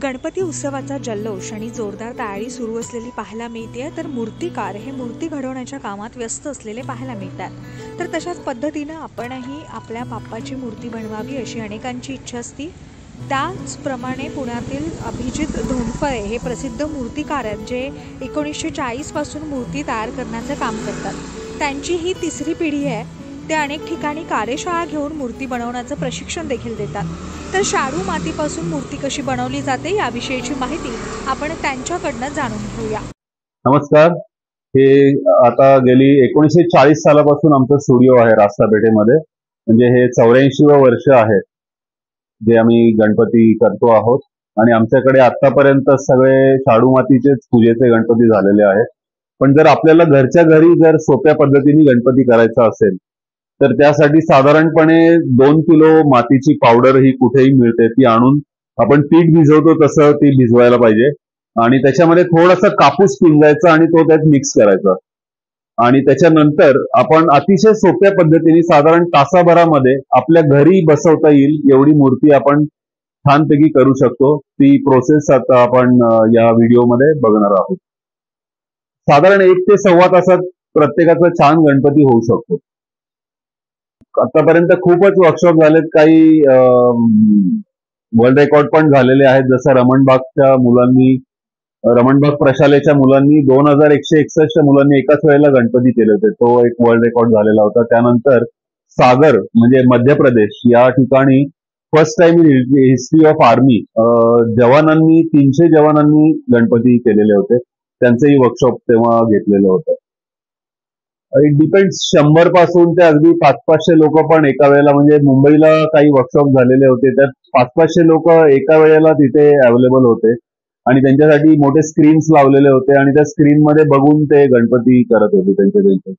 गणपती उत्सवाचा जल्लोष आणि जोरदार तयारी सुरू असलेली पाहायला मिळते, तर मूर्तिकार हे मूर्ती घडवण्याच्या कामात व्यस्त असलेले पाहायला मिळतात। तर तशाच पद्धतीने आपणही आपल्या बाप्पाची मूर्ती बनवावी अशी अनेकांची इच्छा असते। त्याचप्रमाणे पुण्यातील अभिजित धोंडफळे हे प्रसिद्ध मूर्तिकार आहेत, जे 1940 पासून मूर्ती तयार करण्याचे काम करतात। त्यांची ही तिसरी पिढी आहे। ते अनेक ठिकाणी कार्यशाळा घेऊन मूर्ती बनवण्याचं प्रशिक्षण देखील देतात। तर शाडू मातीपासून मूर्ती कशी बनवली जाते याविषयीची माहिती आपण त्यांच्याकडनं जाणून घेऊया। नमस्कार। हे आता गेली 1940 सालापासून आमचा स्टुडिओ आहे रास्तापेठेमध्ये। म्हणजे हे 84वे वर्ष आहे जे आम्ही गणपती करतो आहोत। आणि आमच्याकडे आतापर्यंत सगळे शाडू मातीचेच पूजेचे गणपती झालेले आहेत। पण जर आपल्याला घरच्या घरी जर सोप्या पद्धतीने गणपती करायचा असेल तर त्यासाठी साधारणपणे 2 किलो मातीची पावडर ही कुठेही मिळते, ती आणून आपण पीठ भिजवतो तसं ती भिजवायला पाहिजे। आणि त्याच्यामध्ये थोडासा कापूस पिंजायचा आणि तो त्यात मिक्स करायचा। आणि त्याच्यानंतर आपण अतिशय सोप्या पद्धतीने साधारण तासाभरामध्ये आपल्या घरी बसवता येईल एवढी मूर्ती आपण छानपैकी करू शकतो। ती प्रोसेस आता आपण या व्हिडिओमध्ये बघणार आहोत। साधारण 1 ते सव्वा तासात प्रत्येकाचा छान गणपती होऊ शकतो। आतापर्यंत खूपच वर्कशॉप झालेत, काही वर्ल्ड रेकॉर्ड पण झालेले आहेत। जसं रमणबाग प्रशालेच्या मुलांनी 2161 मुलांनी एकाच वेळेला गणपती केले होते, तो एक वर्ल्ड रेकॉर्ड झालेला होता। त्यानंतर सागर म्हणजे मध्य प्रदेश या ठिकाणी first time in history of army जवानांनी 300 जवानांनी गणपती केलेले होते, त्यांचंही वर्कशॉप तेव्हा घेतलेलं होतं। इट डिपेंड्स, 100 पासून ते अगदी 500-500 लोक पण एका वेळेला, म्हणजे मुंबईला काही वर्कशॉप झालेले होते त्यात 500-500 लोक एका वेळेला तिथे अवेलेबल होते आणि त्यांच्यासाठी मोठे स्क्रीन्स लावलेले होते आणि त्या स्क्रीन मध्ये बघून ते गणपती करत होते त्यांचे।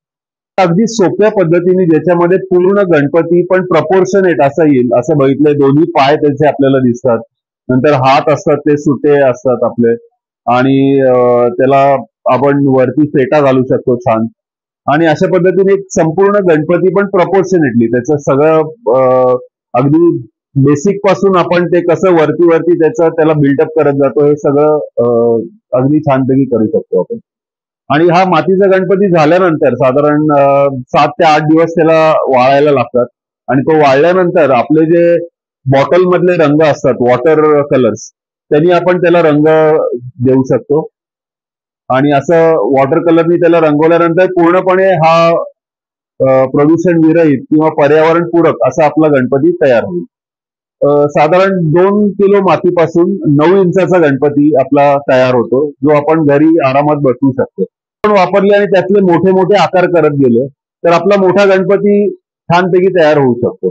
अगदी सोप्या पद्धतीने ज्याच्यामध्ये पूर्ण गणपती पण प्रपोर्शनेट असा येईल असं बघितलंय। दोन्ही पाय त्याचे आपल्याला दिसतात, नंतर हात असतात ते सुटे असतात आपले, आणि त्याला आपण वरती फेटा घालू शकतो छान। आणि अशा पद्धतीने एक संपूर्ण गणपती पण प्रपोर्शनेटली त्याचं सगळं अगदी बेसिक पासून आपण ते कसं वरती त्याला बिल्डअप करत जातो हे सगळं अगदी छानपैकी करू शकतो आपण। आणि हा मातीचा गणपती झाल्यानंतर साधारण 7 ते 8 दिवस त्याला वाळायला लागतात। आणि तो वाळल्यानंतर आपले जे बॉटल मधले रंग असतात, वॉटर कलर्स, त्यांनी आपण त्याला रंग देऊ शकतो। आणि असं वॉटर कलरनी त्याला रंगवल्यानंतर पूर्णपणे हा प्रदूषण विरहित किंवा पर्यावरण पूरक असा आपला गणपती तयार होईल। साधारण 2 किलो मातीपासून 9 इंचाचा गणपती आपला तयार होतो, जो आपण घरी आरामात बसवू शकतो। आपण वापरले आणि त्यातले मोठे मोठे आकार करत गेले तर आपला मोठा गणपती छानपैकी तयार होऊ शकतो।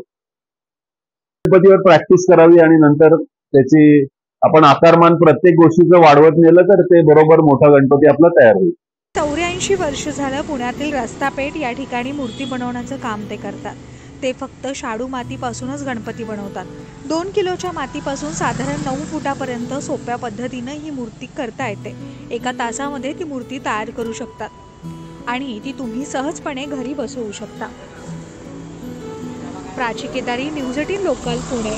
गणपतीवर प्रॅक्टिस करावी आणि नंतर त्याची आपण आकारमान प्रत्येक गोष्टीचं वाढवत नेलं तर ते बरोबर मोठा गणपती आपला तयार होईल। 84 वर्ष झालं पुण्यातील रस्तापेठ या ठिकाणी मूर्ती बनवण्याचं काम ते करतात। ते फक्त शाडू मातीपासूनच गणपती बनवतात। 2 किलोच्या मातीपासून साधारण 9 फुटापर्यंत सोप्या पद्धतीने ही मूर्ती करता येते। एका तासामध्ये ती मूर्ती तयार करू शकतात आणि ती तुम्ही सहजपणे घरी बसवू शकता। Prachi Kedari, news 18 local, Pune.